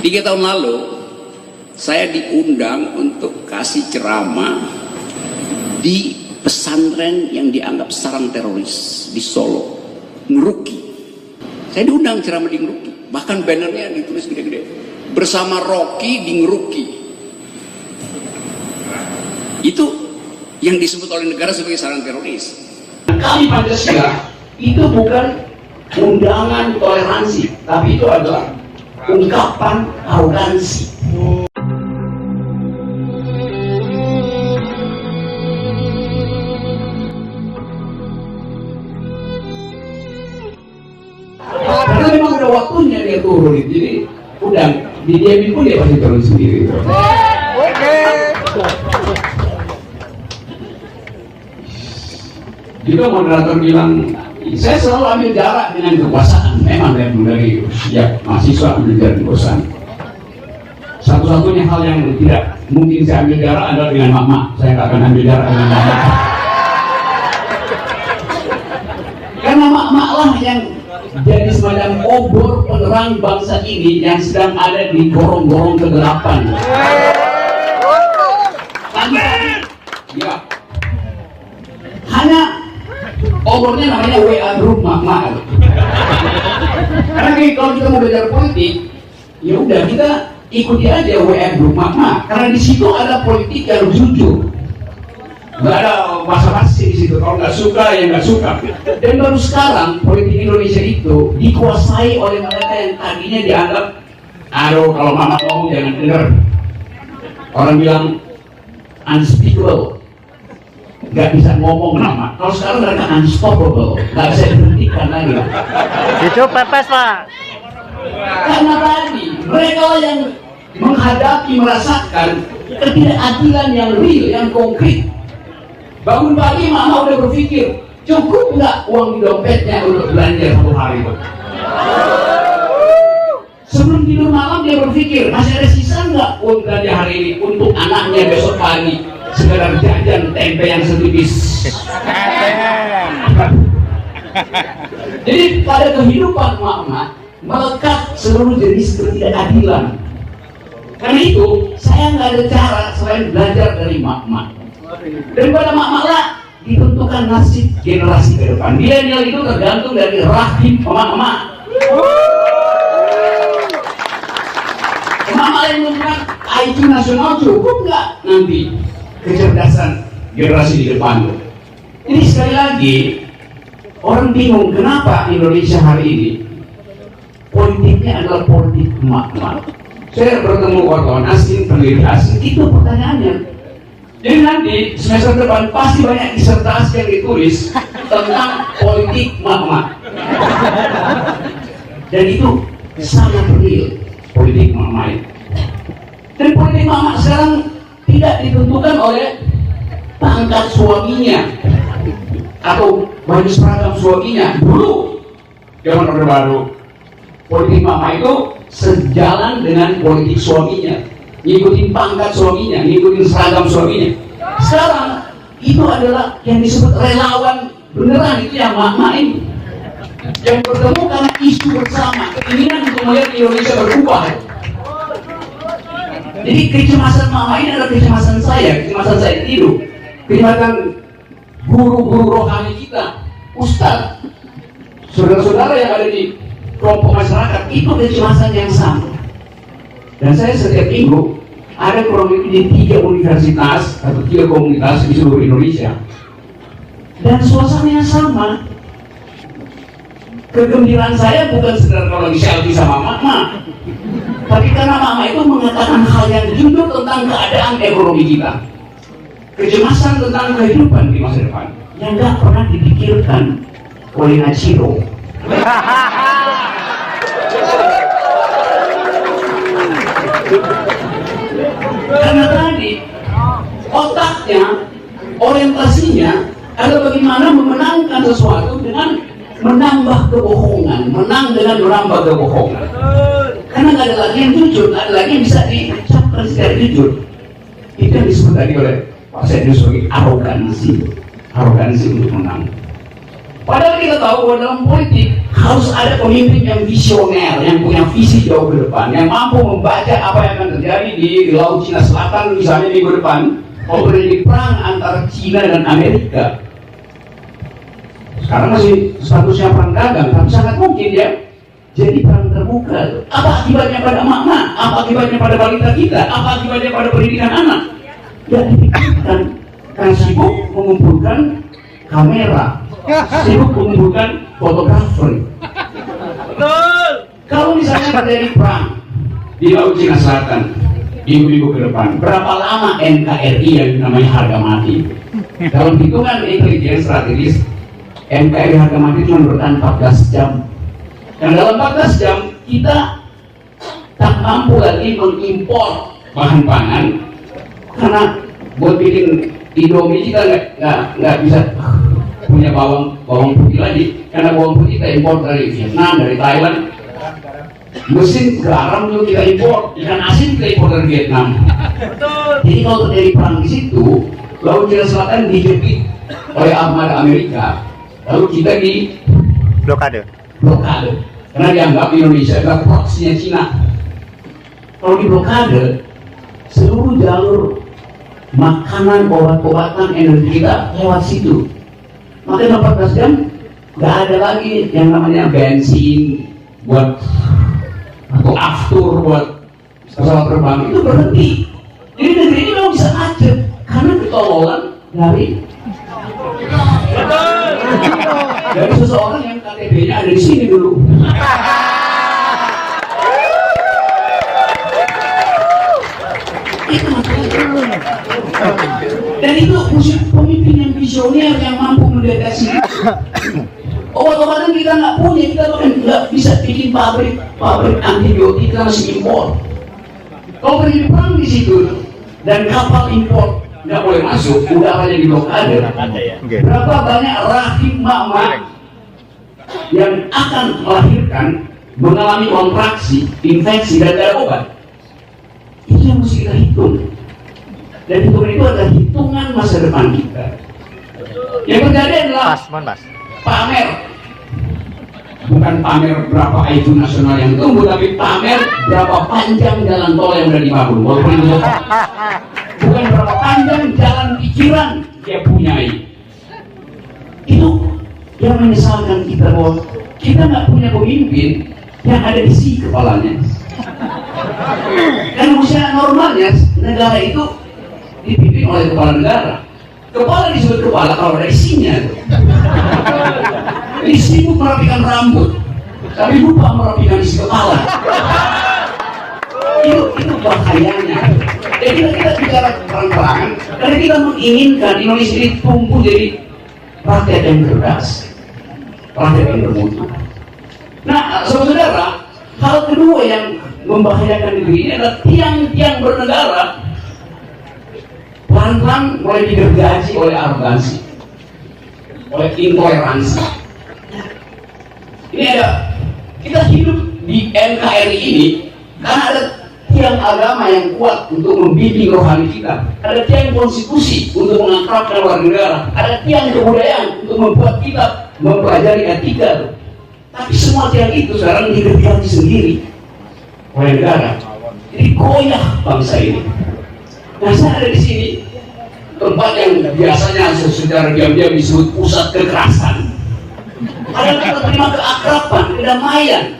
3 tahun lalu saya diundang untuk kasih ceramah di pesantren yang dianggap sarang teroris di Solo, Ngeruki. Saya diundang ceramah di Ngeruki, bahkan bannernya ditulis gede-gede, bersama Rocky di Ngeruki. Itu yang disebut oleh negara sebagai sarang teroris. Kami Pancasila itu bukan undangan toleransi, tapi itu adalah ungkapan arogansi. Karena memang udah waktunya dia turun, jadi udah didiamin pun dia pasti turun sendiri. Juga moderator bilang, saya selalu ambil jarak dengan kekuasaan. Memang dari sejak mahasiswa ambil jarak kekuasaan. Satu-satunya hal yang tidak mungkin saya ambil jarak adalah dengan mama. Saya nggak akan ambil jarak dengan mama. Karena mak-mak lah yang jadi semacam obor penerang bangsa ini yang sedang ada di gorong-gorong kegelapan. Ya, hanya obornya namanya WA Group mak-mak. Karena kalau kita mau belajar politik, ya udah kita ikuti aja WA Group mak-mak. Karena di situ ada politik yang jujur. Nggak ada basa-basi di situ. Kalau nggak suka ya nggak suka. Dan baru sekarang politik Indonesia itu dikuasai oleh mereka yang tadinya dianggap, aduh kalau mama ngomong jangan dengar. Orang bilang unspeakable, nggak bisa ngomong nama. Kalau sekarang mereka unstoppable, nggak bisa dihentikan lagi. Itu pepes pak. Karena tadi mereka yang menghadapi, merasakan ketidakadilan yang real, yang konkret. Bangun pagi mama udah berpikir, cukup nggak uang di dompetnya untuk belanja 1 hari itu. Sebelum tidur malam dia berpikir, masih ada sisa nggak uang belanja hari ini untuk anaknya besok pagi, sekedar jajan tempe yang setipis. Jadi pada kehidupan mama melekat seluruh jenis ketidakadilan. Karena itu saya nggak ada cara selain belajar dari mak-mak. Daripada mak-mak lah ditentukan nasib generasi ke depan. Milenial itu tergantung dari rahim emak-emak. Emak-emak yang menggunakan IQ nasional cukup nggak nanti kecerdasan generasi di depan. Jadi sekali lagi orang bingung kenapa Indonesia hari ini politiknya adalah politik emak-emak. Saya bertemu wartawan asing, peneliti asing, itu pertanyaannya. Jadi nanti semester depan pasti banyak disertasi yang ditulis tentang politik emak-emak. Dan itu sangat real politik emak-emak. Dan politik emak-emak sekarang tidak ditentukan oleh pangkat suaminya atau baju seragam suaminya. Dulu zaman Orde Baru politik mama itu sejalan dengan politik suaminya, ngikutin pangkat suaminya, ngikutin seragam suaminya. Sekarang itu adalah yang disebut relawan beneran, itu yang mama ini yang bertemu karena isu bersama, keinginan untuk melihat Indonesia berubah. Jadi kecemasan mama ini adalah kecemasan saya hidup, kecemasan guru-guru rohani kita, ustadz, saudara-saudara yang ada di kelompok masyarakat, itu kecemasan yang sama. Dan saya setiap minggu ada kurang lebih di 3 universitas atau 3 komunitas di seluruh Indonesia, dan suasananya sama. Kegembiraan saya bukan sekedar kalau lagi selfie sama mama, tapi karena mama itu mengatakan hal yang jujur tentang keadaan ekonomi kita, kecemasan tentang kehidupan di masa depan yang nggak pernah dipikirkan oleh Nachiro. Karena tadi otaknya, orientasinya adalah bagaimana memenangkan sesuatu dengan menambah kebohongan, menang dengan menambah kebohongan. Karena nggak ada lagi yang jujur, nggak ada lagi yang bisa diucapkan secara jujur. Itu yang disebut tadi oleh Pak Sedius sebagai arogansi untuk menang. Padahal kita tahu bahwa dalam politik harus ada pemimpin yang visioner, yang punya visi jauh ke depan, yang mampu membaca apa yang akan terjadi di Laut Cina Selatan misalnya minggu depan, kalau terjadi perang antara Cina dan Amerika. Sekarang masih statusnya perang dagang, tapi sangat mungkin ya jadi perang terbuka. Apa akibatnya pada emak-emak? Apa akibatnya pada balita kita? Apa akibatnya pada pendidikan anak? Ya dipikirkan, karena sibuk mengumpulkan kamera, sibuk mengumpulkan fotografer. Kalau misalnya terjadi perang di Laut Cina Selatan minggu-minggu ke depan, berapa lama NKRI yang namanya harga mati? Dalam hitungan intelijen strategis, NKRI harga mati cuma bertahan 14 jam. Dan dalam 14 jam kita tak mampu lagi mengimpor bahan pangan, karena buat bikin Indomie kita nggak bisa punya bawang putih lagi, karena bawang putih kita impor dari Vietnam, dari Thailand. Mesin garam juga kita impor, ikan asin kita impor dari Vietnam. Jadi kalau terjadi perang di situ, Laut Cina Selatan dijepit oleh armada Amerika, lalu kita di Blokade. Karena dianggap Indonesia adalah proksinya Cina. Kalau di blokade, seluruh jalur makanan, obat-obatan, energi kita lewat situ. Makanya 14 jam nggak ada lagi yang namanya bensin buat atau aftur buat pesawat terbang, itu berhenti. Jadi negeri ini memang bisa macet karena ketololan dari seseorang yang KTP-nya ada di sini dulu. Dan itu musuh pemimpin yang visioner yang mampu mendeteksi. Obat-obatan kita nggak punya, kita bahkan nggak bisa bikin pabrik antibiotik, kita masih impor. Kalau terjadi perang di situ dan kapal impor nggak boleh masuk, udaranya di blokade. Berapa banyak rahim mak-mak yang akan melahirkan mengalami kontraksi, infeksi dan tidak ada obat? Itu yang mesti kita hitung. Dan hitungan itu adalah hitungan masa depan kita. Yang terjadi adalah pamer. Bukan pamer berapa IQ nasional yang tumbuh, tapi pamer berapa panjang jalan tol yang sudah dibangun. Walaupun itu bukan berapa panjang jalan pikiran dia punyai. Itu yang menyesalkan kita, bahwa kita nggak punya pemimpin yang ada isi kepalanya. Dan usia normalnya negara itu dipimpin oleh kepala negara. Kepala disebut kepala kalau ada isinya. Ini sibuk merapikan rambut, tapi lupa merapikan isi kepala. Itu bahayanya. Jadi kita bicara terang-terangan, karena kita menginginkan Indonesia ini tumbuh jadi rakyat yang cerdas, rakyat yang bermutu. Nah, saudara-saudara, hal kedua yang membahayakan negeri ini adalah tiang-tiang bernegara pelan-pelan mulai digergaji oleh arogansi, oleh intoleransi. Ini ada, kita hidup di NKRI ini karena ada tiang agama yang kuat untuk membimbing rohani kita, ada tiang konstitusi untuk mengakrabkan warga negara, ada tiang kebudayaan untuk membuat kita mempelajari etika. Tapi semua tiang itu sekarang digergaji sendiri oleh negara. Jadi goyah bangsa ini. Nah, saya ada di sini, tempat yang biasanya secara diam-diam disebut pusat kekerasan. Ada kita terima keakraban, kedamaian,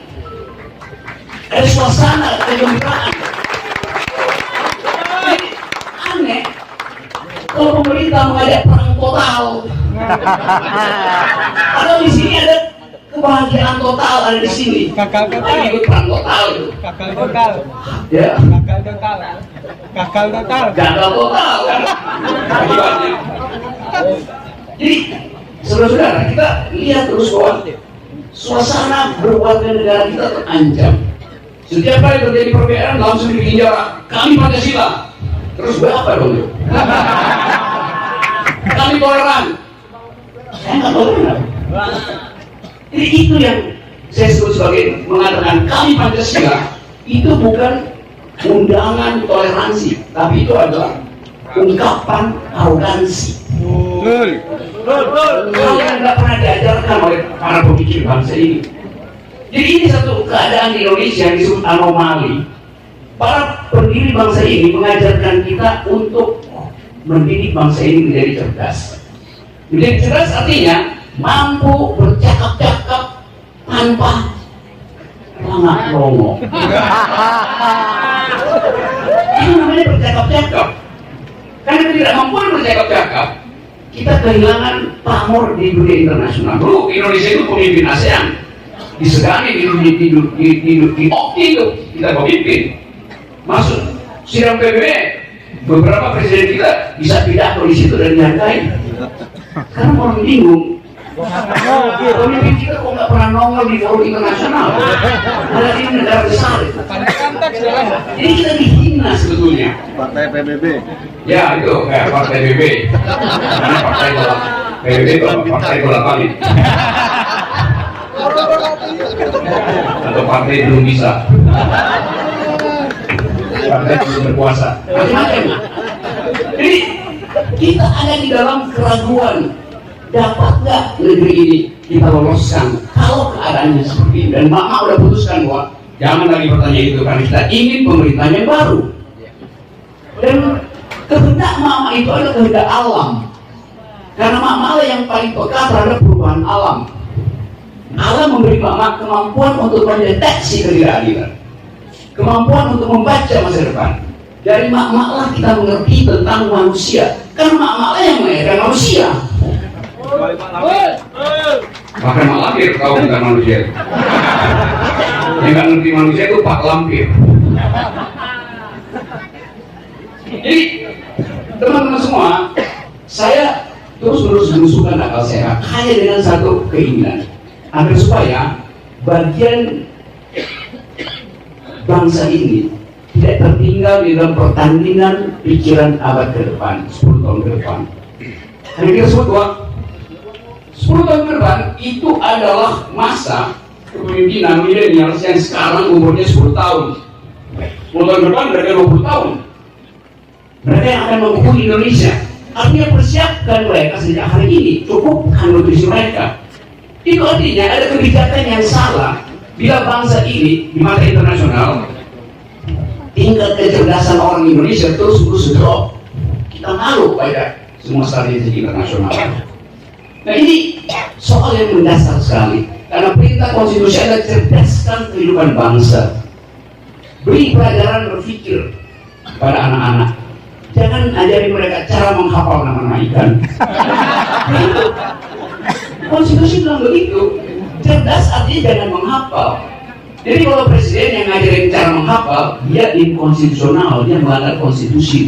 ada suasana kegembiraan. Jadi aneh kalau pemerintah mengajak perang total. Padahal di sini ada kebahagiaan total, ada di sini. Kakak ikut perang total itu. Ya. Gagal total kan akibatnya. Jadi saudara-saudara, kita lihat terus bahwa suasana berwarga negara kita terancam. Setiap kali terjadi perbedaan langsung dibikin jarak. Kami Pancasila. Terus berapa dong? Kami toleran. Saya nggak toleran. Jadi itu yang saya sebut sebagai mengatakan kami Pancasila itu bukan undangan toleransi, tapi itu adalah ungkapan arogansi. Hal yang nggak pernah diajarkan oleh para pemikir bangsa ini. Jadi ini satu keadaan di Indonesia yang disebut anomali. Para pendiri bangsa ini mengajarkan kita untuk mendidik bangsa ini menjadi cerdas. Menjadi cerdas artinya mampu bercakap-cakap tanpa pelangak longo. Itu namanya bercakap-cakap. Karena ketidakmampuan bercakap-cakap, kita kehilangan pamor di dunia internasional. Dulu Indonesia itu pemimpin ASEAN, disegani di kita pemimpin. Masuk sidang PBB, beberapa presiden kita bisa pidato di situ dan dihargai. Karena orang bingung, pemimpin kita kok nggak pernah nongol di forum internasional. Padahal ini negara besar. Jadi kita dihina sebetulnya. Partai PBB. Ya itu kayak partai PBB. Karena partai bola PBB itu partai bola balik. Atau partai belum bisa. Partai belum berkuasa. Macam-macam. Jadi kita ada di dalam keraguan. Dapat nggak negeri ini kita loloskan kalau keadaannya seperti ini? Dan Mama udah putuskan bahwa jangan lagi pertanyaan itu karena kita ingin pemerintahan yang baru. Dan kehendak Mama itu adalah kehendak alam. Karena Mama lah yang paling peka terhadap perubahan alam. Alam memberi Mama kemampuan untuk mendeteksi ketidakadilan, kemampuan untuk membaca masa depan. Dari Mama lah kita mengerti tentang manusia. Karena Mama lah yang melahirkan manusia. Bahkan Mak Lampir tahu tentang manusia. Yang nggak ngerti manusia itu Pak Lampir. Jadi teman-teman semua, saya terus-menerus mengusulkan akal sehat hanya dengan satu keinginan, agar supaya bagian bangsa ini tidak tertinggal di dalam pertandingan pikiran abad ke depan, 10 tahun ke depan. Karena kita sebut bahwa 10 tahun ke depan itu adalah masa kepemimpinan milenial yang sekarang umurnya 10 tahun. 10 tahun ke depan mereka 20 tahun. Mereka yang akan menghukum Indonesia. Artinya persiapkan mereka sejak hari ini, cukupkan nutrisi mereka. Itu artinya ada kebijakan yang salah bila bangsa ini di mata internasional tingkat kecerdasan orang Indonesia terus drop. Kita malu pada semua statistik internasional. Nah ini soal yang mendasar sekali. Karena perintah konstitusi adalah cerdaskan kehidupan bangsa. Beri pelajaran berpikir pada anak-anak. Jangan ajari mereka cara menghafal nama-nama ikan. Konstitusi bilang begitu. Cerdas artinya jangan menghafal. Jadi kalau presiden yang ngajarin cara menghafal, dia inkonstitusional, dia melanggar konstitusi.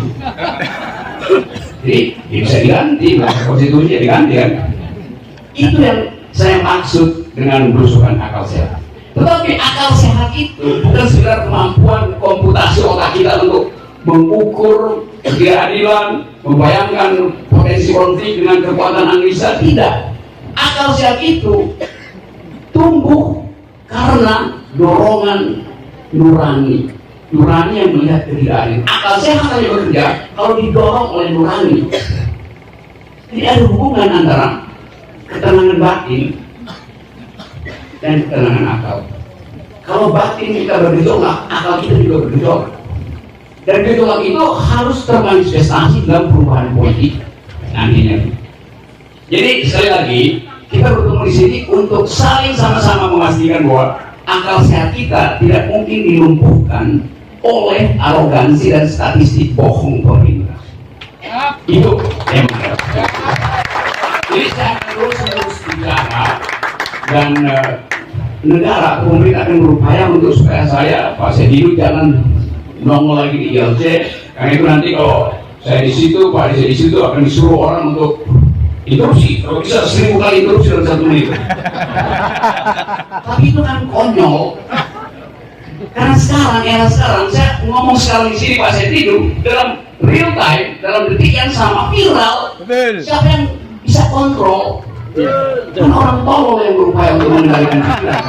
Jadi dia bisa diganti, konstitusi diganti kan. Itu yang saya maksud dengan berusukan akal sehat. Tetapi akal sehat itu bukan sekedar kemampuan komputasi otak kita untuk mengukur ketidakadilan, membayangkan potensi konflik dengan kekuatan analisa. Tidak. Akal sehat itu tumbuh karena dorongan nurani. Nurani yang melihat ketidakadilan. Akal sehat hanya bekerja kalau didorong oleh nurani. Jadi ada hubungan antara ketenangan batin dan ketenangan akal. Kalau batin kita bergejolak, akal kita juga bergejolak. Dan gejolak itu harus termanifestasi dalam perubahan politik nantinya. Jadi sekali lagi kita bertemu di sini untuk saling sama-sama memastikan bahwa akal sehat kita tidak mungkin dilumpuhkan oleh arogansi dan statistik bohong pemerintah. Itu yang ada. Jadi saya akan terus bicara dan negara pemerintah akan berupaya untuk supaya saya Pak Sediru jangan nongol lagi di ILC, karena itu nanti kalau saya di situ, Pak Desi di situ akan disuruh orang untuk interupsi. Kalau bisa 1000 kali interupsi dalam 1 menit. Tapi itu kan konyol. Karena era sekarang saya ngomong sekarang di sini Pak Sediru dalam real time, dalam detik yang sama viral. Siapa yang bisa kontrol? Kan orang tolol yang berupaya untuk mengendalikan pikiran.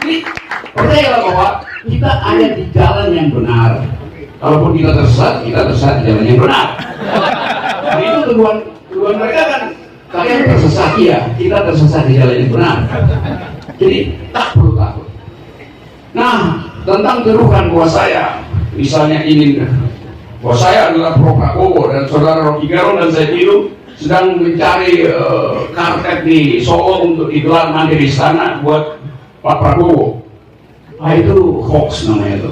Jadi percayalah bahwa kita ada di jalan yang benar. Kalaupun kita tersesat di jalan yang benar. Nah, itu tuduhan mereka kan, kalian tersesat ya, kita tersesat di jalan yang benar. Jadi tak perlu takut. Nah, tentang tuduhan bahwa saya misalnya ini, bahwa saya adalah pro Prabowo dan saudara Rocky Gerung dan saya itu sedang mencari karpet di Solo untuk digelar nanti di istana buat Pak Prabowo. Nah, itu hoax namanya itu.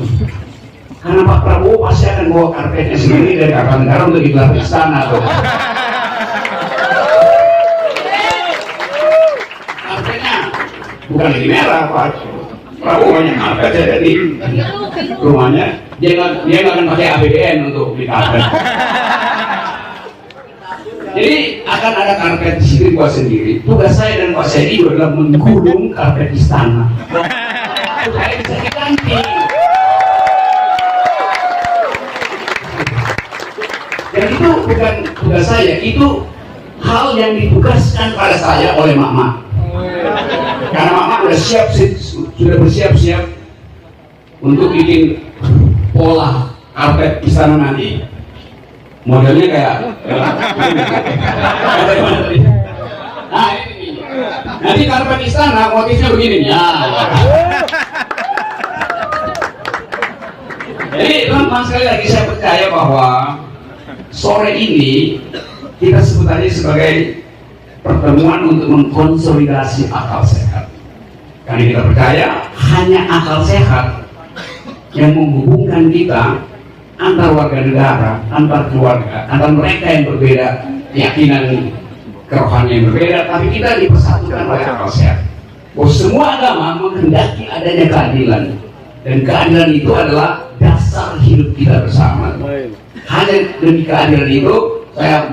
Karena Pak Prabowo pasti akan bawa karpetnya sendiri dari Kartanegara untuk digelar di istana tuh. Karpetnya bukan lagi merah, Pak. Prabowo banyak karpet saya di rumahnya. Dia nggak akan pakai APBN untuk beli karpet. Jadi akan ada karpet di sini buat sendiri. Tugas saya dan Pak Sedi adalah menggulung karpet istana. Supaya bisa diganti. Dan itu bukan tugas saya, itu hal yang ditugaskan pada saya oleh Mama. Karena Mama sudah bersiap-siap untuk bikin pola karpet istana nanti. Modelnya kayak nah ini nanti karpet istana motifnya begini ya. Jadi teman-teman sekali lagi saya percaya bahwa sore ini kita sebut aja sebagai pertemuan untuk mengkonsolidasi akal sehat. Karena kita percaya hanya akal sehat yang menghubungkan kita antar warga negara, antar keluarga, antar mereka yang berbeda keyakinan kerohanian yang berbeda, tapi kita dipersatukan oleh akal sehat. Bahwa semua agama menghendaki adanya keadilan, dan keadilan itu adalah dasar hidup kita bersama. Hanya demi keadilan itu saya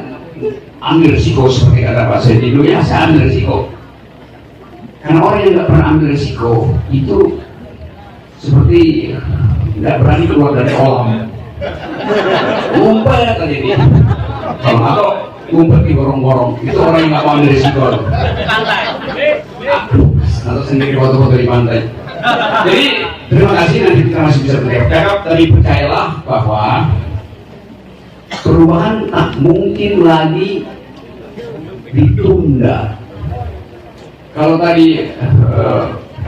ambil risiko seperti kata Pak Sedi dulu ya, saya ambil risiko. Karena orang yang nggak pernah ambil risiko itu seperti nggak berani keluar dari kolam. Ngumpet tadi ini, atau ngumpet di gorong-gorong, itu orang yang nggak mau ambil risiko. Atau sendiri foto-foto di pantai. Jadi terima kasih, nanti kita masih bisa bercakap. Tadi percayalah bahwa perubahan tak mungkin lagi ditunda. Kalau tadi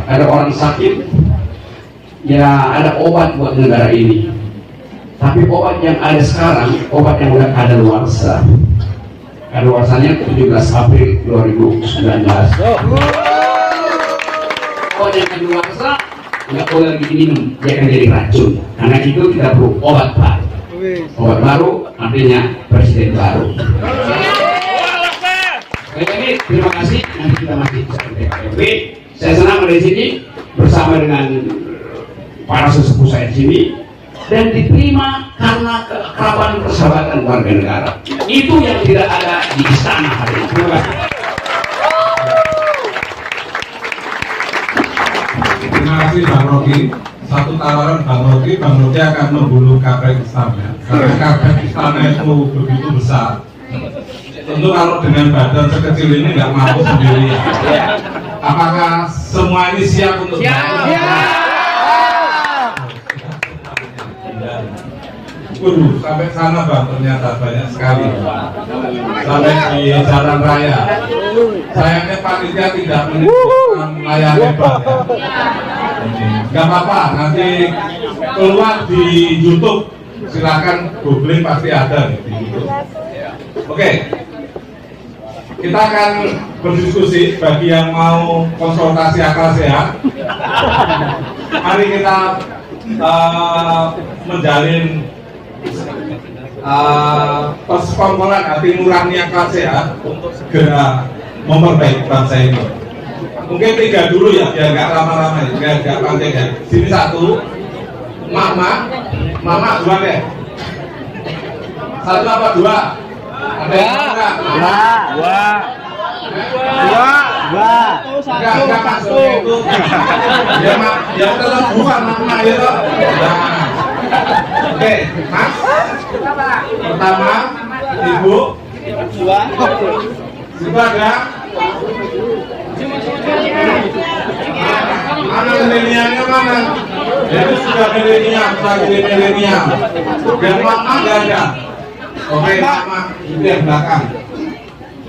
ada orang sakit, ya ada obat buat negara ini. Tapi obat yang ada sekarang, obat yang udah kadaluarsa. Kadaluarsanya 17 April 2019. Obat yang kadaluarsa nggak boleh lagi diminum, dia akan jadi racun. Karena itu kita perlu obat baru. Obat baru artinya presiden baru. Sekali lagi terima kasih. Nanti kita masih bisa berdebat. Saya senang ada di sini bersama dengan para sesepuh saya di sini. Dan diterima karena keakraban persahabatan warga negara. Itu yang tidak ada di istana hari ini. Terima kasih. Terima kasih Bang Rocky. Satu tawaran Bang Rocky akan membunuh karpet istana. Karena karpet istana itu begitu besar. Tentu kalau dengan badan sekecil ini nggak mampu sendiri. Apakah semua ini siap untuk sampai sana Bang, ternyata banyak sekali sampai di jalan raya. Sayangnya panitia tidak menyebutkan layar lebar ya. Gak apa-apa, nanti keluar di YouTube, silakan googling pasti ada di YouTube. Oke, kita akan berdiskusi. Bagi yang mau konsultasi akal sehat, mari kita menjalin persekongkolan hati nurani akal sehat untuk segera memperbaiki bangsa ini. Mungkin 3 dulu ya, biar nggak lama-lama ya, biar nggak panjang ya. Sini 1, Mama 2 deh. 1 apa 2? Ada yang enggak? 2. Enggak maksudnya itu. Ya tetap bukan Mama ya. Oke, Mas. Pertama, Ibu. 2 ada. Mana milenialnya mana? Itu sudah milenial, lagi milenial. Dan Mama nggak ada. Oke, Mak. Itu yang belakang.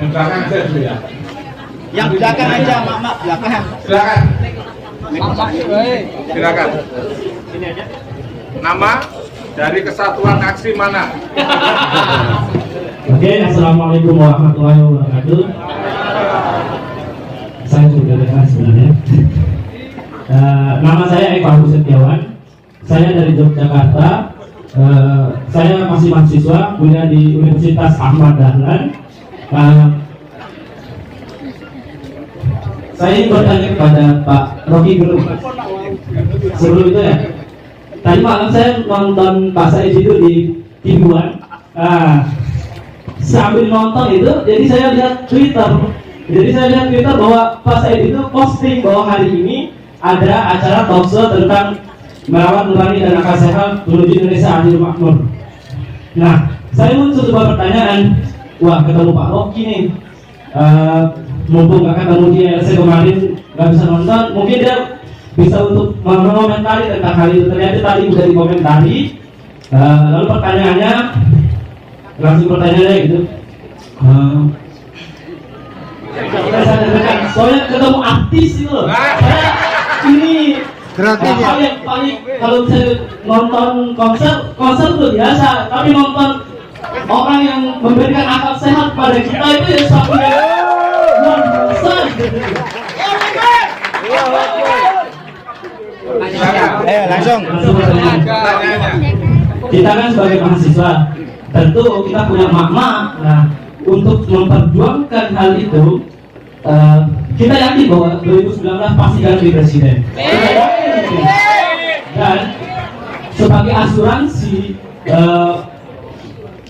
Yang belakang saya dulu ya. Yang belakang aja, Mak, belakang. Silakan. Silakan. Nama dari kesatuan aksi mana? Oke, assalamualaikum warahmatullahi wabarakatuh. Saya sudah dengar sebenarnya. Nama saya Eka Setiawan. Saya dari Yogyakarta. Saya masih mahasiswa, kuliah di Universitas Ahmad Dahlan. Saya ingin bertanya kepada Pak Rocky Gerung. Sebelum itu ya, tadi malam saya nonton Pak Said itu di TV1. Sambil nonton itu, jadi saya lihat Twitter. Bahwa Pak Said itu posting bahwa hari ini ada acara talkshow tentang merawat nurani dan akal sehat menuju Indonesia adil makmur. Nah, saya muncul sebuah pertanyaan. Wah, ketemu Pak Rocky nih. Mumpung gak ketemu di LC kemarin, gak bisa nonton, mungkin dia bisa untuk mengomentari tentang hal itu. Ternyata tadi udah dikomentari. Lalu pertanyaannya, langsung pertanyaannya gitu. Soalnya ketemu artis itu loh. Saya ini hal yang paling, kalau saya nonton konser itu biasa, tapi nonton orang yang memberikan akal sehat pada kita itu ya suatu yang luar biasa. Langsung. Kita kan sebagai mahasiswa, tentu kita punya makna. Nah, untuk memperjuangkan hal itu, kita yakin bahwa 2019 pasti ganti presiden. Dan sebagai asuransi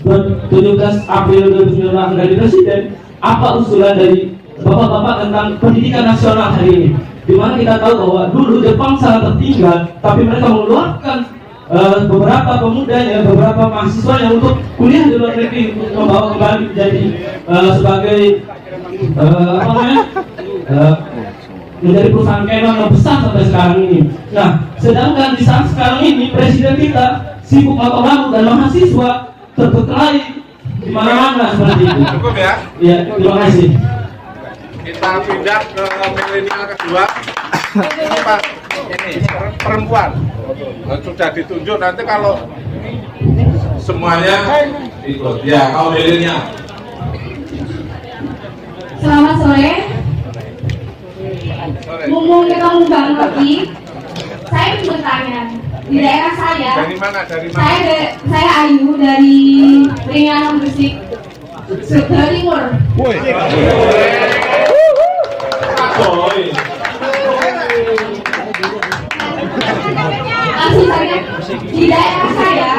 17 April 2019 ganti presiden, apa usulan dari bapak-bapak tentang pendidikan nasional hari ini? Dimana kita tahu bahwa dulu Jepang sangat tertinggal, tapi mereka mengeluarkan beberapa pemudanya, beberapa mahasiswanya untuk kuliah di luar negeri, untuk membawa kembali menjadi sebagai menjadi perusahaan Canon yang besar sampai sekarang ini. Nah, sedangkan di saat sekarang ini presiden kita sibuk atau lalu dan mahasiswa terbekali di mana-mana seperti itu. Cukup ya? Ya, terima kasih. Kita pindah ke milenial kedua. Ini Pak, ini perempuan. Sudah ditunjuk, nanti kalau semuanya ikut. Ya, kalau milenial. Selamat sore. Mumpung ketemu Bang Rocky, saya ingin bertanya. Di daerah saya, Dari mana? saya Ayu dari Ringanan Gresik, Jawa Timur. Langsung saja, di daerah saya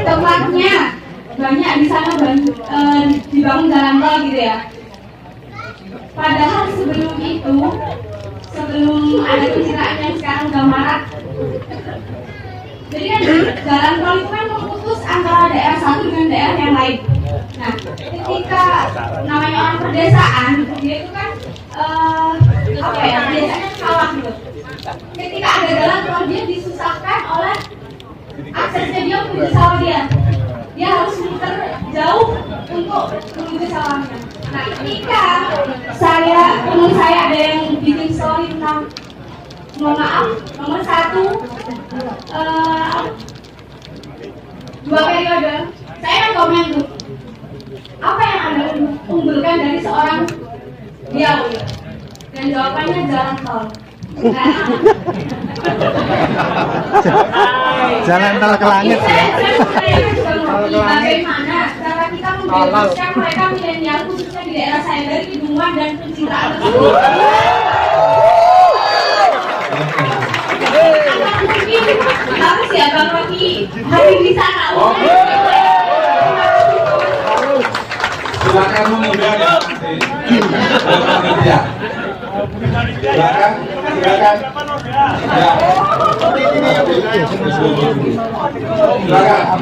tempatnya banyak di sana dibangun jalan tol gitu ya. Padahal sebelum itu, sebelum ada pencitraan yang sekarang udah marak, jadi kan jalan tol itu kan memutus antara daerah satu dengan daerah yang lain. Nah, ketika namanya orang perdesaan, dia itu kan apa ya, biasanya sawah gitu. Ketika ada jalan tol, dia disusahkan oleh aksesnya dia menuju sawah dia. Dia harus muter jauh untuk menuju sawahnya. Nah, ketika teman saya ada yang bikin story tentang, mohon maaf, nomor 1 2 periode, saya kan komen tuh, apa yang Anda unggulkan dari seorang Riau? Dan jawabannya jalan tol. Jalan tol ke langit. Saya juga mengerti bagaimana cara kita membebaskan mereka milenial, khususnya di daerah saya, dari kidungan dan pencitraan tersebut. Mungkin bagus ya Bang Rocky hadir di sana. Silakan mengundang ya. Silakan. Ya. Silakan.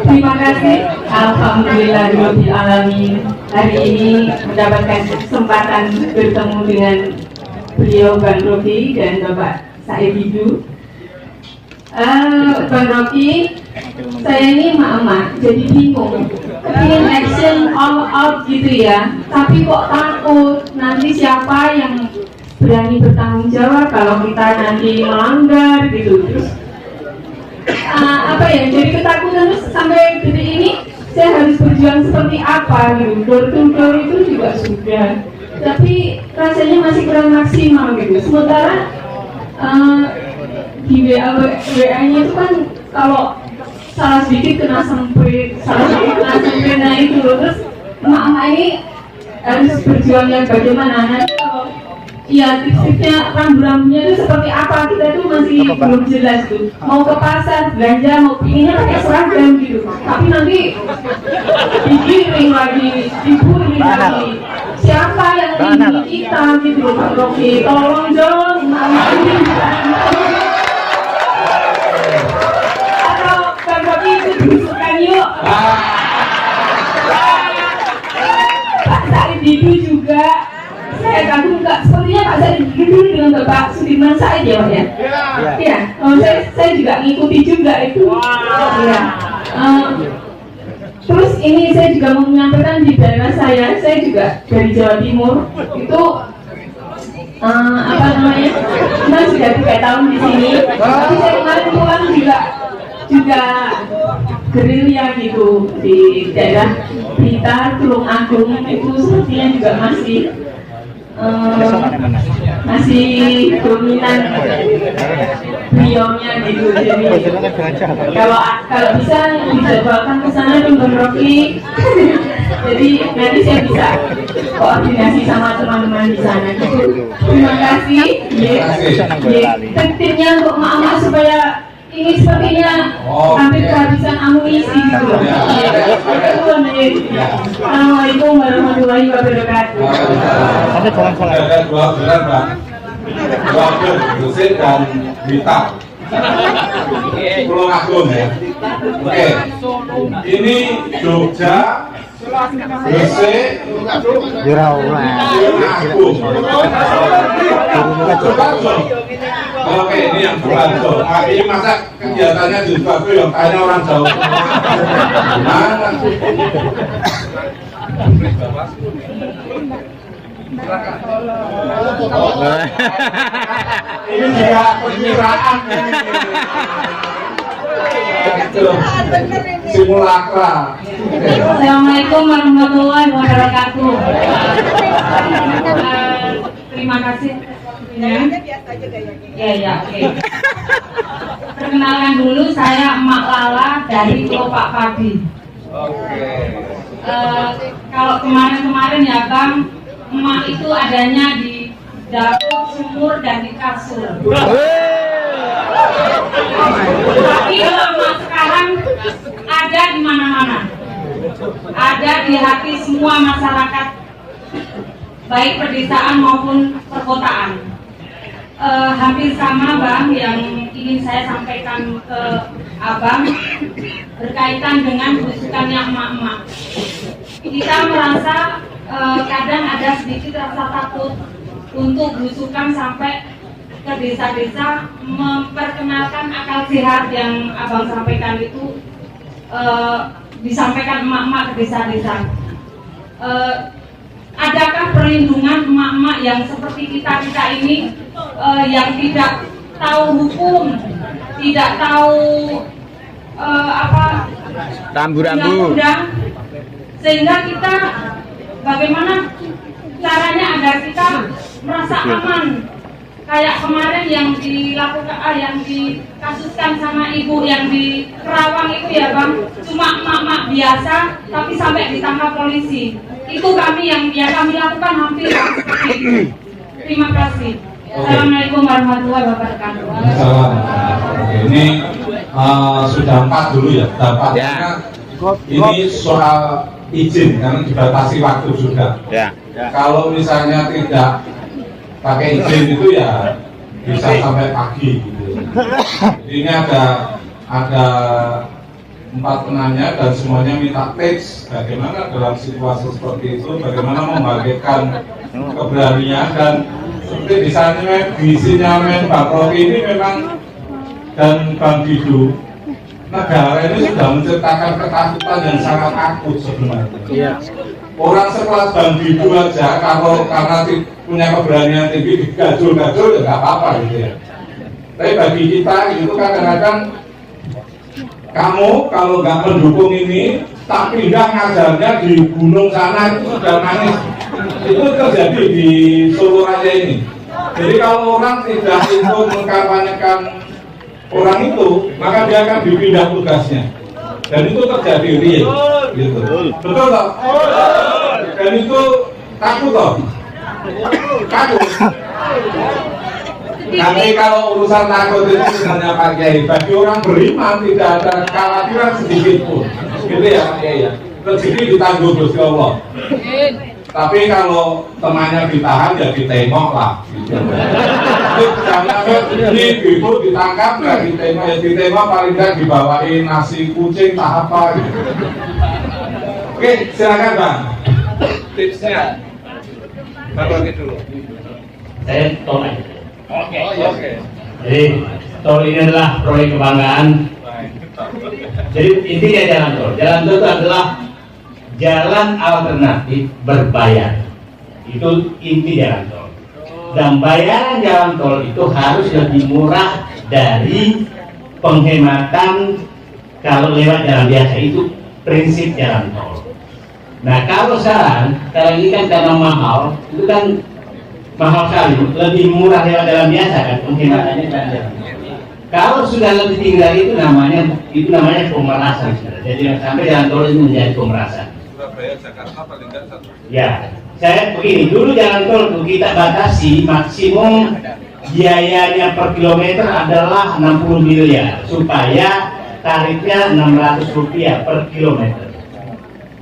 Terima kasih. Alhamdulillahirabbil alamin. Hari ini mendapatkan kesempatan bertemu dengan beliau Bang Rocky dan Bapak Said Hidu. Bang Rocky, saya ini emak-emak jadi bingung. kepingin action all out gitu ya, tapi kok takut nanti siapa yang berani bertanggung jawab kalau kita nanti melanggar gitu. Terus apa ya, jadi ketakutan. Terus sampai detik ini saya harus berjuang seperti apa gitu. Door to door itu juga sudah, tapi rasanya masih kurang maksimal gitu. Sementara di WA-nya itu kan kalau salah sedikit kena semprit, nah itu. Terus emak-emak ini harus berjuang yang bagaimana. Nanti kalau iya, tips-tipsnya rambu-rambunya itu seperti apa, kita itu masih belum jelas tuh. Mau ke pasar belanja, mau pinginnya pakai seragam gitu, tapi nanti digiring lagi, dibully lagi. Siapa yang melindungi kita gitu loh, Pak Rocky? Tolong dong, atau Pak Rocky itu berusukan yuk. Pak Said Didu juga. Saya kagum nggak, sepertinya Pak Said dulu dengan Bapak Sudirman Said ya Pak ya? Iya. Saya juga ngikuti juga itu. Iya. Terus ini saya juga mau menyampaikan di daerah saya juga dari Jawa Timur itu apa namanya? Kita sudah 3 tahun di sini. Tapi saya kemarin pulang juga gerilya gitu di daerah Blitar, Tulung Agung itu sepertinya juga masih dominan beliaunya gitu. Jadi kalau bisa dijadwalkan ke sana Bang Rocky. Jadi nanti saya bisa koordinasi sama teman-teman di sana gitu. Terima kasih. Tipsnya untuk emak-emak supaya ini sepertinya hampir kehabisan amunisi gitu loh. Assalamualaikum warahmatullahi wabarakatuh. Ada jalan-jalan. Ada 2 bulan Pak. 2 bulan Gresik dan Blitar. Tulung Agung ya. Oke. Ini Jogja, Gresik, Jurau. Oke, ini yang berlangsung. Nah, ini masa kegiatannya di Bapak yang tanya orang jauh. Mana? Ini juga penyiraan. Simulakra. Assalamualaikum warahmatullahi wabarakatuh. Terima kasih. Ya, oke. Perkenalkan dulu, saya Emak Lala dari Kelopak Padi. Kalau kemarin ya Bang, emak itu adanya di dapur, sumur, dan di kasur. Tapi kalau emak sekarang ada di mana-mana, ada di hati semua masyarakat, baik pedesaan maupun perkotaan. Hampir sama Bang yang ingin saya sampaikan ke Abang berkaitan dengan belusukannya emak-emak. Kita merasa kadang ada sedikit rasa takut untuk belusukan sampai ke desa-desa, memperkenalkan akal sehat yang Abang sampaikan itu disampaikan emak-emak ke desa-desa. Adakah perlindungan emak-emak yang seperti kita ini yang tidak tahu hukum, tidak tahu Rambu-rambu. Sehingga kita bagaimana caranya agar kita merasa aman? Kayak kemarin yang dilakukan, yang dikasuskan sama ibu yang di Kerawang itu ya Bang, cuma emak-emak biasa tapi sampai ditangkap polisi. Itu kami yang kami lakukan hampir seperti itu. Terima kasih. Assalamualaikum warahmatullahi wabarakatuh. Ini sudah 4 dulu ya. Dampaknya ini soal izin karena dibatasi waktu juga. Kalau misalnya tidak pakai izin itu ya bisa sampai pagi gitu. Ini ada 4 penanya dan semuanya minta tips bagaimana dalam situasi seperti itu, bagaimana membagikan keberanian. Dan seperti di sana visinya Bang Rocky ini memang dan Bang Didu negara ini sudah menciptakan ketakutan yang sangat akut sebenarnya. Orang sekelas Bang Bidu aja kalau karena punya keberanian tinggi digajul-gajul ya nggak apa-apa gitu ya. Tapi bagi kita itu kadang-kadang kamu kalau nggak mendukung ini tak pindah ngajarnya di gunung sana itu sudah nangis. Itu terjadi di Solo Raya ini. Jadi kalau orang tidak ikut mengkampanyekan orang itu, maka dia akan dipindah tugasnya. Dan itu terjadi real, gitu. Betul toh? Dan itu takut toh? Takut. Nanti kalau urusan takut itu misalnya Pak Kiai, bagi orang beriman tidak ada kekhawatiran sedikit pun, gitu ya Pak Kiai ya. Rezeki ditanggung Gusti Allah. Tapi kalau temannya ditahan ya ditengok lah. Gitu. Ini ibu ditangkap nggak ditengok, ya ditengok paling nggak dibawain nasi kucing tak apa. Gitu. Oke, silakan Bang. Tipsnya. Baru lagi dulu. Saya tol aja. Oke. Jadi tol ini adalah proyek kebanggaan. Jadi intinya jalan tol. Jalan tol itu adalah jalan alternatif berbayar. Itu inti jalan tol. Dan bayaran jalan tol itu harus lebih murah dari penghematan kalau lewat jalan biasa. Itu prinsip jalan tol. Nah kalau sekarang ini kan karena mahal, itu kan mahal sekali. Lebih murah lewat jalan biasa kan penghematannya kan jalan. Kalau sudah lebih tinggi dari itu namanya pemerasan. Jadi sampai jalan tol itu menjadi pemerasan. Surabaya, Jakarta paling nggak satu. Ya, saya begini, dulu jalan tol itu kita batasi maksimum biayanya per kilometer adalah 60 miliar supaya tarifnya Rp600 per kilometer.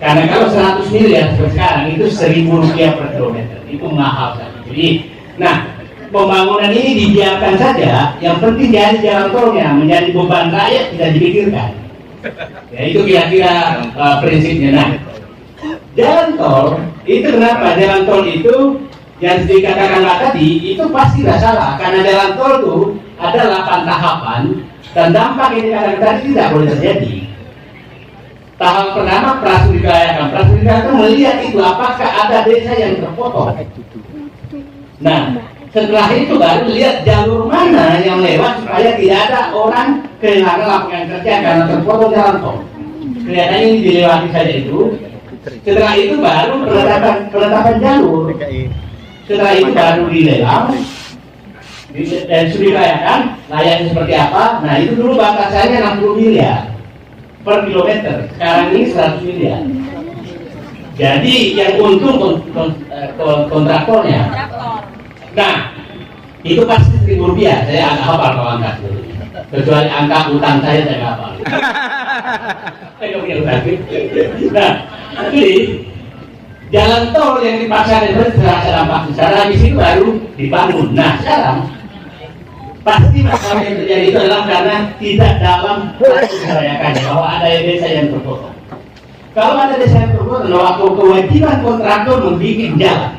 Karena kalau 100 miliar sekarang itu Rp1.000 per kilometer, itu mahal sekali. Jadi, nah pembangunan ini dibiarkan saja, yang penting jadi jalan tolnya menjadi beban rakyat tidak dipikirkan. Ya itu kira-kira prinsipnya. Nah, jalan tol itu kenapa? Jalan tol itu yang dikatakan tadi itu pasti tidak salah karena jalan tol itu ada 8 tahapan dan dampak yang dikatakan tadi tidak boleh terjadi. Tahap pertama prasurikayakan. Prasurikayakan melihat itu apakah ada desa yang terpotong. Nah, setelah itu baru lihat jalur mana yang lewat supaya tidak ada orang kehilangan lapangan kerja karena terpotong jalan tol. Kelihatannya ini dilewati saja itu. Setelah itu baru penetapan jalur. Setelah itu baru dilelang dan surikayakan layaknya seperti apa. Nah itu dulu batasannya 60 miliar per kilometer. Sekarang ini 100 miliar. Jadi yang untung kontraktornya. Nah itu pasti Rp1.000. Saya agak hafal kalau angka dulu. Kecuali angka utang saya nggak hafal. Saya nggak punya utang. Nah jadi jalan tol yang dipaksakan itu terasa dampak besar. Habis itu baru dibangun. Nah sekarang pasti masalah yang terjadi itu adalah karena tidak dalam merayakannya bahwa ada desa yang terpotong. Kalau ada desa yang terpotong, waktu kewajiban kontraktor membuat jalan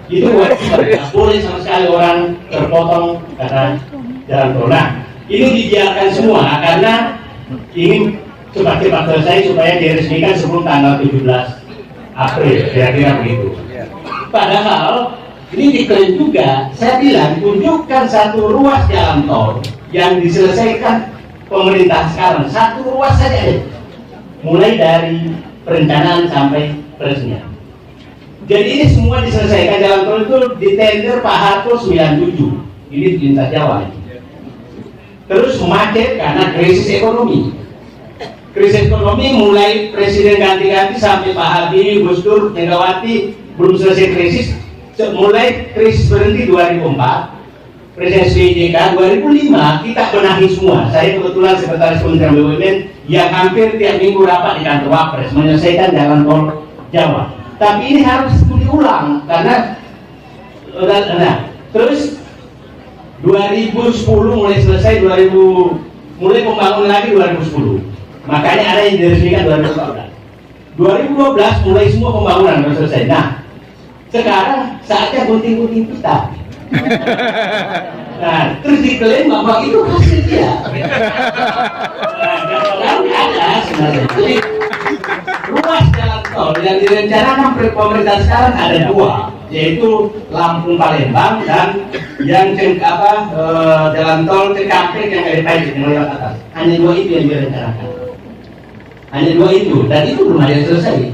itu kewajiban. Tidak boleh sama sekali orang terpotong karena jalan tol. Nah ini dibiarkan semua karena ingin cepat-cepat selesai supaya diresmikan sebelum tanggal 17 April, kira-kira begitu. Padahal ini diklaim juga, saya bilang tunjukkan satu ruas jalan tol yang diselesaikan pemerintah sekarang, satu ruas saja, mulai dari perencanaan sampai peresmian. Jadi ini semua diselesaikan jalan tol itu di tender Pak Harto 97, ini di lintas Jawa. Terus macet karena krisis ekonomi. Krisis ekonomi mulai presiden ganti-ganti sampai Pak Habibie, Gus Dur, Megawati belum selesai krisis. Mulai krisis berhenti 2004, Presiden SBY 2005 kita benahi semua. Saya kebetulan sekretaris Kementerian BUMN yang hampir tiap minggu rapat di kantor Wapres menyelesaikan jalan tol Jawa. Tapi ini harus diulang karena terus 2010 mulai selesai, mulai pembangunan lagi 2010. Makanya ada yang diresmikan 2014. 2012 mulai semua pembangunan sudah selesai. Nah, sekarang saatnya gunting-gunting pita. Nah, terus diklaim bahwa itu hasil dia. Nah, kalau ada sebenarnya. Jadi, ruas jalan tol yang direncanakan pemerintah sekarang ada dua, yaitu Lampung Palembang dan yang jalan tol Cikampek yang dari Pajak yang lewat atas. Hanya dua itu yang direncanakan. Hanya dua itu, dan itu belum ada yang selesai.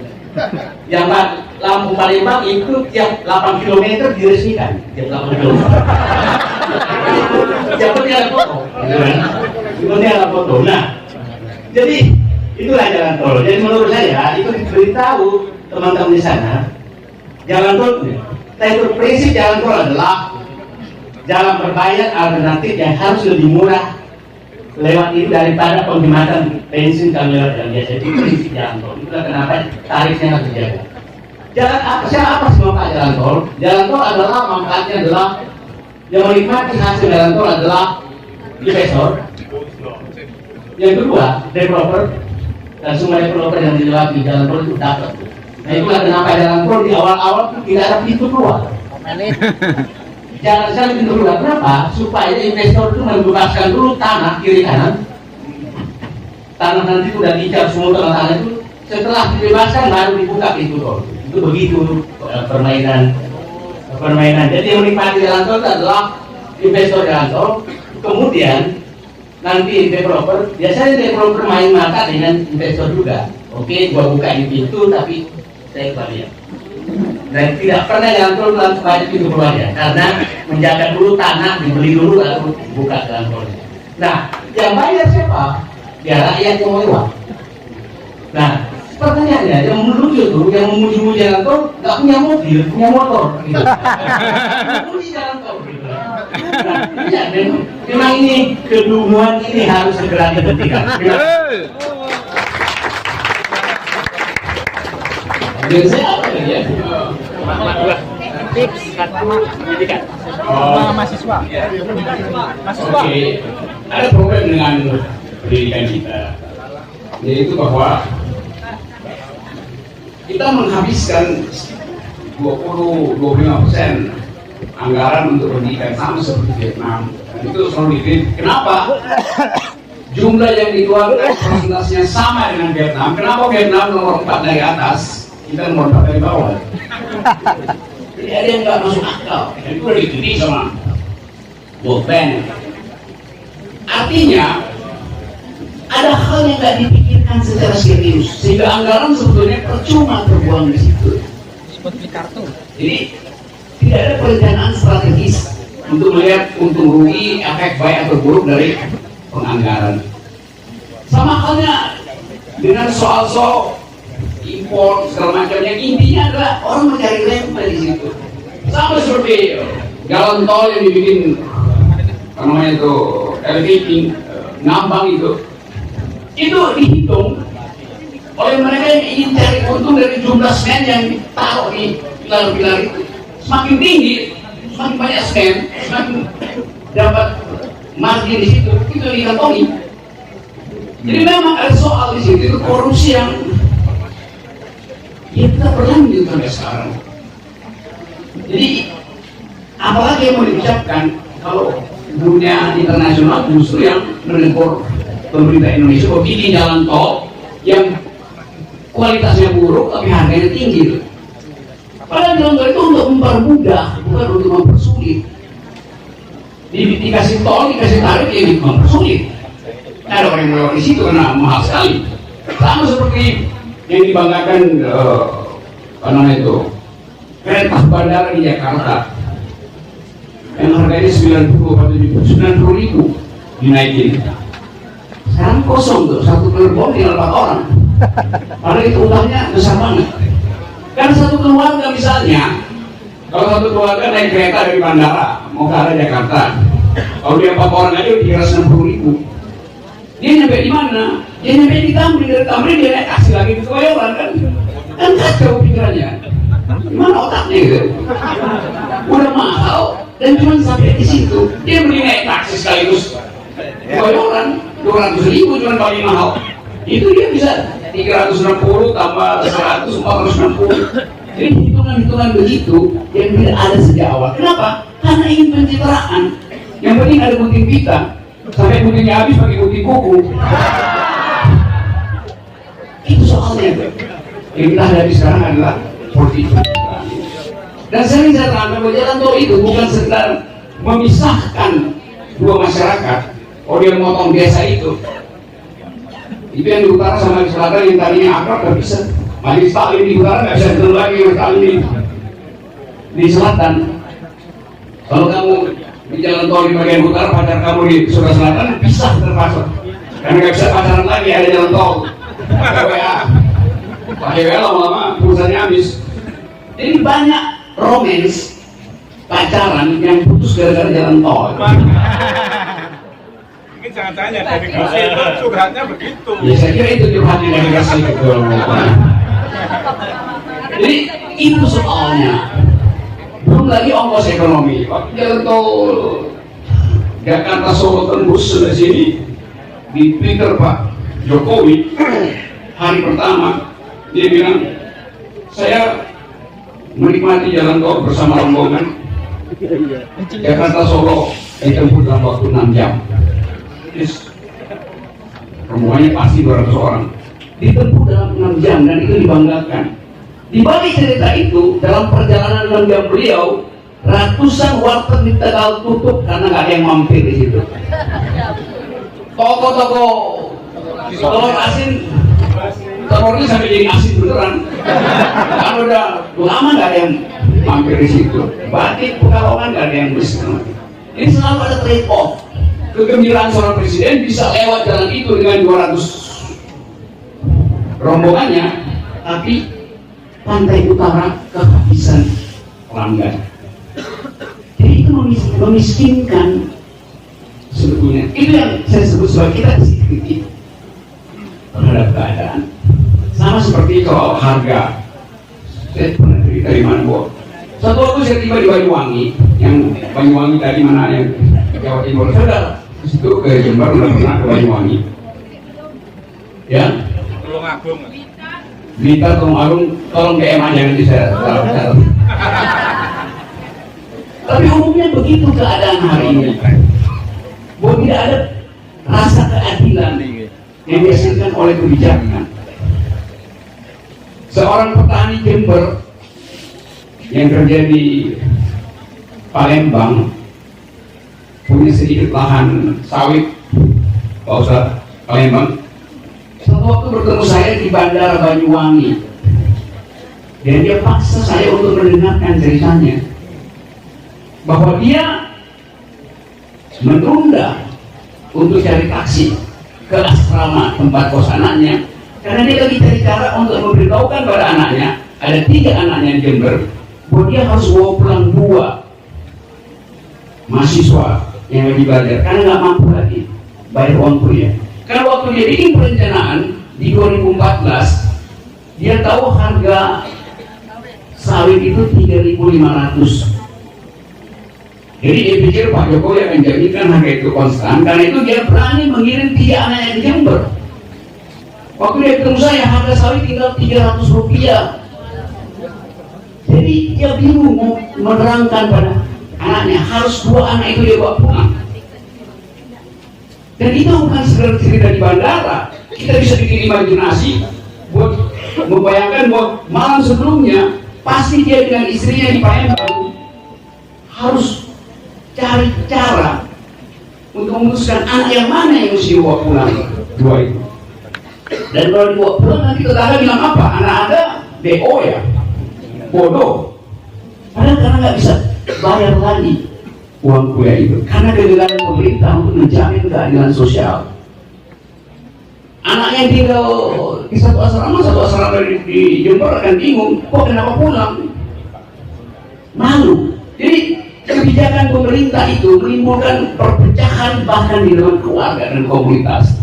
Yang Lampung Palembang itu tiap 8 km diresmikan, tiap 8 km. Seperti ada foto, seperti ada foto. Nah, jadi itulah jalan tol. Jadi menurut saya itu diberitahu teman-teman di sana, jalan tol. Tapi prinsip jalan tol adalah jalan berbayar alternatif yang harus lebih murah lewat itu daripada penghematan bensin kalau lewat jalan biasa. Itu prinsip jalan tol. Itulah kenapa tarifnya harus dijaga. Jalan apa semua Pak jalan tol? Jalan tol adalah manfaatnya adalah yang menikmati hasil jalan tol adalah investor. Yang kedua, developer dan semua developer yang dilewati jalan tol itu dapat. Nah itulah kenapa jalan tol di awal-awal itu tidak ada pintu keluar. Jangan sekali pintu keluar. Kenapa? Supaya investor itu membebaskan dulu tanah kiri kanan. Tanah nanti sudah dicat semua tanah itu. Setelah dibebaskan baru dibuka pintu tol. Itu begitu permainan. Jadi yang menikmati jalan tol itu adalah investor jalan tol. Kemudian nanti developer, biasanya developer main mata dengan investor juga. Oke, gua buka ini pintu tapi saya keluar. Dan tidak pernah jalan tol langsung banyak pintu keluarnya karena menjaga dulu tanah, dibeli dulu lalu buka jalan tol. Nah, yang bayar siapa? Ya rakyat yang mau lewat. Nah, pertanyaannya yang menuju tuh, yang memuju jalan tol nggak punya mobil, punya motor. Gitu. Memuju jalan tol. Gitu. Nah, ya, memang ini kedunguan ini harus segera dihentikan. Dan saya apa ya? Tips pertama pendidikan. Mahasiswa. Oke, ada problem dengan pendidikan kita, yaitu bahwa kita menghabiskan 20-25% anggaran untuk pendidikan sama seperti Vietnam. Dan itu selalu dikritik. Kenapa? Jumlah yang dikeluarkan persentasenya sama dengan Vietnam. Kenapa Vietnam nomor 4 dari atas, kita nomor 4 dari bawah? Jadi ada yang nggak masuk akal. Dan itu udah dikritik sama World Bank. Artinya ada hal yang nggak dipikirkan secara serius, sehingga anggaran sebetulnya percuma terbuang di situ. Seperti kartu. Jadi tidak ada perencanaan strategis untuk melihat untung rugi, efek baik atau buruk dari penganggaran. Sama halnya dengan soal-soal impor segala macam, yang intinya adalah orang mencari lempar di situ. Sama seperti jalan tol yang dibikin namanya itu elevating ngambang itu dihitung oleh mereka yang ingin cari untung dari jumlah semen yang ditaruh di pilar-pilar itu. Semakin tinggi, semakin banyak semen, semakin dapat margin di situ, itu dikantongi. Jadi memang ada soal di situ, itu korupsi yang ya kita berlanjut sampai sekarang. Jadi apalagi yang mau diucapkan kalau dunia internasional justru yang menegur pemerintah Indonesia bahwa bikin jalan tol yang kualitasnya buruk tapi harganya tinggi. Padahal jalan tol itu untuk mempermudah, bukan untuk mempersulit. Dikasih tol, dikasih tarif yang mempersulit. Ada orang yang melewati situ karena mahal sekali. Sama seperti yang dibanggakan apa namanya itu kereta bandara di Jakarta yang harganya 90 ribu dinaikin. Sekarang kosong tuh, satu gerbong tinggal 4 orang. Padahal itu utangnya besar banget. Kan satu keluarga misalnya, kalau satu keluarga naik kereta dari bandara mau ke arah Jakarta, kalau dia 4 orang aja 360 ribu. Dia nyampe di mana? Dia nyampe di Tamrin, dari Tamrin dia naik taksi lagi ke Kebayoran kan? Kan kacau pikirannya. Gimana otaknya gitu? Udah mahal dan cuma sampai di situ. Dia beli naik taksi sekaligus Kebayoran 200 ribu cuma paling mahal. Itu dia bisa 360 tambah 100 460. Jadi hitungan-hitungan begitu yang tidak ada sejak awal. Kenapa? Karena ingin pencitraan. Yang penting ada gunting pita, sampai guntingnya habis pakai gunting kuku. Itu soalnya. Yang kita hadapi sekarang adalah politik. Dan sering saya terangkan bahwa jalan tol itu bukan sekedar memisahkan dua masyarakat. Oh dia motong desa itu yang di utara sama di selatan yang tadinya akrab gak bisa. Majelis taklim di utara gak bisa ketemu lagi majelis taklim di selatan. Kalau kamu di jalan tol di bagian utara, pacar kamu di sebelah selatan bisa terpaksa karena gak bisa pacaran lagi, ada jalan tol. Pakai WA lama-lama pulsanya habis. Jadi banyak romans pacaran yang putus gara-gara jalan tol. Mungkin jangan tanya dari Gresik itu curhatnya begitu. Ya saya kira itu curhatnya dari Gresik itu. Jadi itu soalnya. Belum lagi ongkos ekonomi. Waktu jalan tol Jakarta Solo tembus sebelah sini di Twitter Pak Jokowi hari pertama dia bilang saya menikmati jalan tol bersama rombongan Jakarta Solo ditempuh dalam waktu 6 jam. Yes. Rombongannya pasti 200 orang ditempuh dalam 6 jam dan itu dibanggakan. Di balik cerita itu, dalam perjalanan 6 jam beliau, ratusan warteg di Tegal tutup karena nggak ada yang mampir di situ. Toko-toko telur asin, telurnya sampai jadi asin beneran. Kalau udah lama nggak ada yang mampir di situ. Batik Pekalongan nggak ada yang beli. Ini selalu ada trade off. Kegembiraan seorang presiden bisa lewat jalan itu dengan 200 rombongannya, tapi pantai utara kehabisan pelanggan. Jadi itu memiskinkan sebetulnya. Itu yang saya sebut sebagai kita kritik terhadap keadaan. Sama seperti soal harga. Saya pernah cerita di mana, Bu. Satu waktu saya tiba di Banyuwangi, yang Banyuwangi tadi mana yang Jawa Timur. Saya ke situ ke Jember, udah pernah ke Banyuwangi. Ya. Tulungagung. Blitar, Tulungagung, tolong DM aja nanti saya taruh. Tapi umumnya begitu keadaan hari ini. Bahwa tidak ada rasa keadilan yang dihasilkan oleh kebijakan. Seorang petani Jember yang kerja di Palembang punya sedikit lahan sawit, Pak Ustadz, Palembang. Satu waktu bertemu saya di Bandara Banyuwangi dan dia paksa saya untuk mendengarkan ceritanya bahwa dia menunda untuk cari taksi ke asrama tempat kos anaknya karena dia lagi cari cara untuk memberitahukan pada anaknya, ada 3 anaknya di Jember, bahwa dia harus bawa pulang 2 mahasiswa yang lagi belajar karena nggak mampu lagi bayar uang kuliah. Karena waktu dia bikin perencanaan di 2014, dia tahu harga sawit itu 3.500. Jadi dia pikir Pak Jokowi akan jadikan harga itu konstan. Karena itu dia berani mengirim 3 anaknya di Jember. Waktu dia ketemu saya, harga sawit tinggal 300 rupiah. Jadi dia bingung mau menerangkan pada anaknya harus 2 anak itu dia bawa pulang. Dan itu bukan sekedar cerita di bandara. Kita bisa bikin imajinasi buat membayangkan bahwa malam sebelumnya pasti dia dengan istrinya di Palembang harus cari cara untuk memutuskan anak yang mana yang mesti dibawa pulang 2 itu. Dan kalau dibawa pulang nanti tetangga bilang apa? Anak Anda DO ya? Bodoh. Padahal karena nggak bisa bayar lagi uang kuliah itu karena kegagalan pemerintah untuk menjamin keadilan sosial. Anak yang tinggal di satu asrama di Jember akan bingung, kok kenapa pulang? Malu. Jadi kebijakan pemerintah itu menimbulkan perpecahan bahkan di dalam keluarga dan komunitas.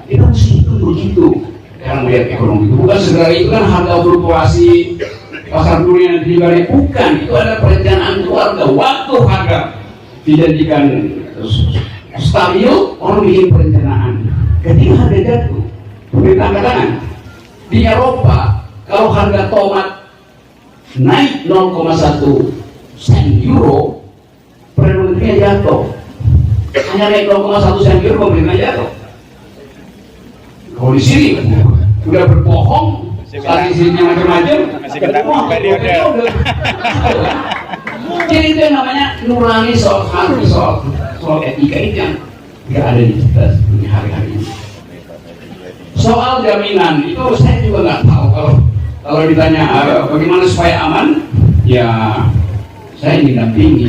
Kita mesti hitung begitu dalam melihat ekonomi itu. Bukan segera itu kan harga fluktuasi pasar dunia nanti juga bukan. Itu ada perencanaan keluarga. Waktu harga dijadikan stabil, orang bikin perencanaan. Ketika harga jatuh, pemerintah katakan di Eropa kalau harga tomat naik 0,1 sen euro, Perdana Menterinya jatuh. hanya naik 0,1 sen kilo pemerintah jatuh. Kalau di sini udah berbohong, statistiknya macam-macam, jadi itu yang namanya nurani soal hati, soal etika itu yang nggak ada di kita di hari-hari ini. Soal jaminan itu saya juga nggak tahu. Kalau ditanya bagaimana supaya aman, ya saya ingin dampingi.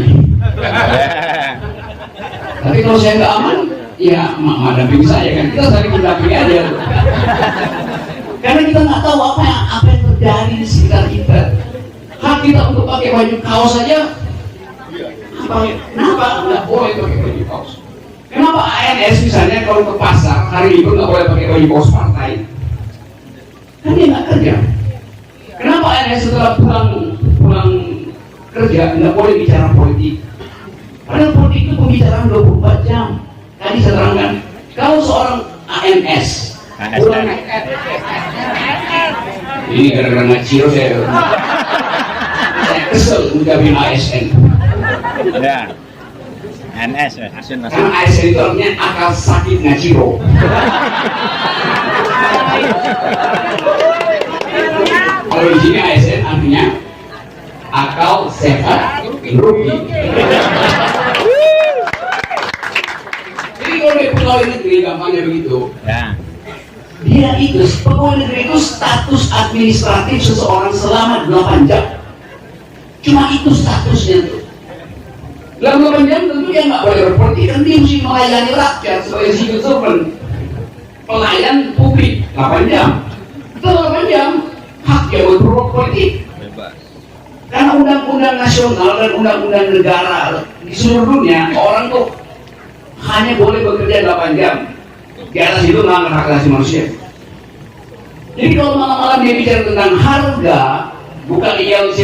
Tapi kalau saya nggak aman, ya mak dampingi saya kan, kita saling mendampingi aja. Karena kita nggak tahu apa yang terjadi di sekitar kita. Hak kita untuk pakai baju kaos saja, kenapa nggak boleh pakai baju kaos? Kenapa ANS misalnya kalau ke pasar hari itu nggak boleh pakai baju kaos partai? Kan dia nggak kerja. Kenapa ANS setelah pulang kerja nggak boleh bicara politik? Padahal politik itu pembicaraan 24 jam. Tadi saya terangkan, kalau seorang ANS ini gara-gara ngaciro saya kesel ucapin ASN. Ya. NS ya. Karena ASN itu artinya akal sakit ngaciro. Kalau di sini ASN artinya akal sehat rugi. Jadi kalau dia pegawai negeri gampangnya begitu. Ya. Dia itu pegawai negeri itu status administratif seseorang selama 8 jam. Cuma itu statusnya tuh. Dalam 8 jam tentu dia nggak boleh berpolitik, kan dia mesti melayani rakyat sebagai civil servant, pelayan publik 8 jam. Setelah 8 jam hak dia berpolitik. Karena undang-undang nasional dan undang-undang negara di seluruh dunia orang tuh hanya boleh bekerja 8 jam. Di atas itu melanggar hak asasi manusia. Jadi kalau malam-malam dia bicara tentang harga, bukan ILC,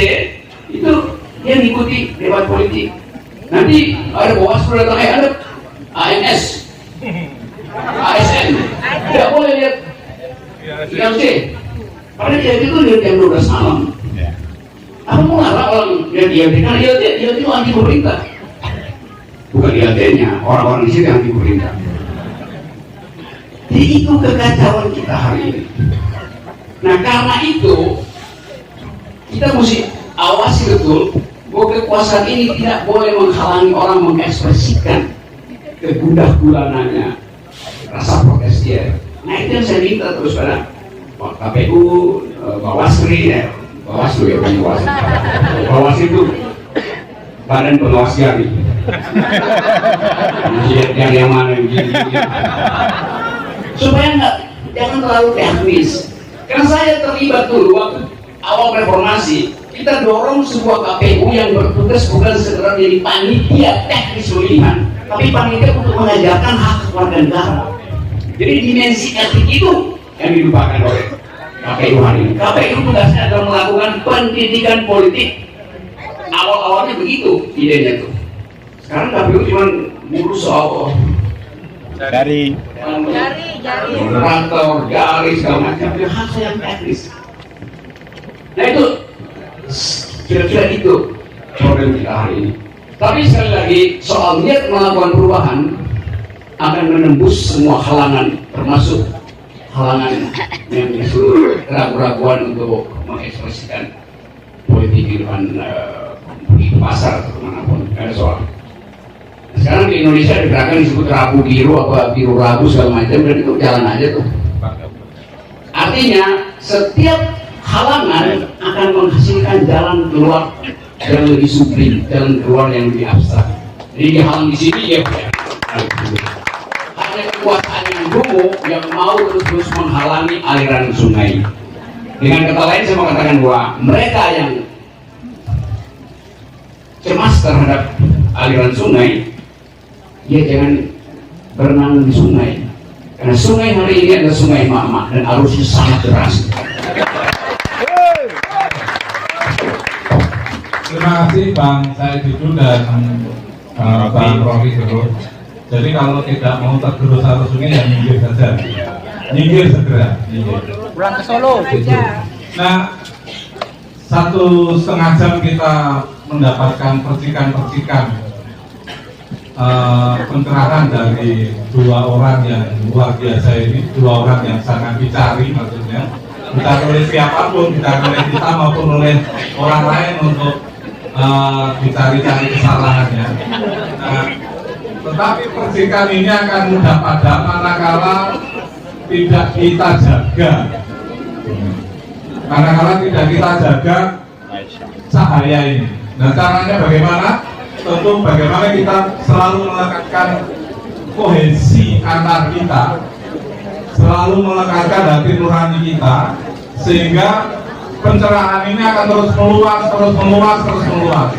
itu dia mengikuti debat politik. Nanti ada Bawaslu datang, ada ANS, ASN, tidak boleh lihat ILC. Padahal ILC itu lihat jam 12 malam. Apa mau ngarang orang lihat ILC? Karena ILC itu anti pemerintah. Bukan ILC-nya, orang-orang di sini anti pemerintah. Jadi itu kekacauan kita hari ini. Nah karena itu kita mesti awasi betul bahwa kekuasaan ini tidak boleh menghalangi orang mengekspresikan kegundah gulananya, rasa protes dia. Nah itu yang saya minta terus pada KPU, Bawaslu ya bukan Bawaslu. Bawaslu itu Badan Pengawas Gari. Yang mana begini. Supaya jangan terlalu teknis. Karena saya terlibat dulu waktu awal reformasi, kita dorong sebuah KPU yang bertugas bukan sekedar menjadi panitia teknis pemilihan, tapi panitia untuk mengajarkan hak warga negara. Jadi dimensi etik itu yang dilupakan oleh KPU hari ini. KPU tugasnya adalah melakukan pendidikan politik. Awal-awalnya begitu idenya tuh. Sekarang KPU cuma ngurus soal Dari moderator, garis, segala macam, itu hak saya teknis. Nah itu kira-kira itu problem kita hari ini. Tapi sekali lagi soal niat melakukan perubahan akan menembus semua halangan, termasuk halangan yang disebut keraguan-keraguan untuk mengekspresikan politik di depan pasar atau kemanapun. Ada soal. Sekarang di Indonesia ada gerakan disebut Rabu Biru apa Biru Rabu segala macam, dan itu jalan aja tuh. Artinya setiap halangan akan menghasilkan jalan keluar yang lebih sublim, jalan keluar yang lebih abstrak. Jadi dihalang di sini ya hanya kekuasaan yang dulu yang mau terus menghalangi aliran sungai. Dengan kata lain saya mau katakan bahwa mereka yang cemas terhadap aliran sungai, ya jangan berenang di sungai, karena sungai hari ini adalah sungai mama dan arusnya sangat deras. Terima kasih Bang Said Didu dan Bang Rocky dulu. Jadi kalau tidak mau tergerus arus sungai ya minggir saja, minggir segera. pulang ke Solo. Gitu. Nah, 1,5 jam kita mendapatkan percikan-percikan pencerahan dari dua orang yang luar biasa ini, dua orang yang sangat dicari, maksudnya dicari oleh siapapun, dicari oleh kita maupun oleh orang lain untuk dicari-cari kesalahannya. Nah, tetapi percikan ini akan mudah padam manakala tidak kita jaga. Manakala tidak kita jaga cahaya ini. Nah, caranya bagaimana? Tentu bagaimana kita selalu melekatkan kohesi antar kita, selalu melekatkan hati nurani kita, sehingga pencerahan ini akan terus meluas, terus meluas, terus meluas.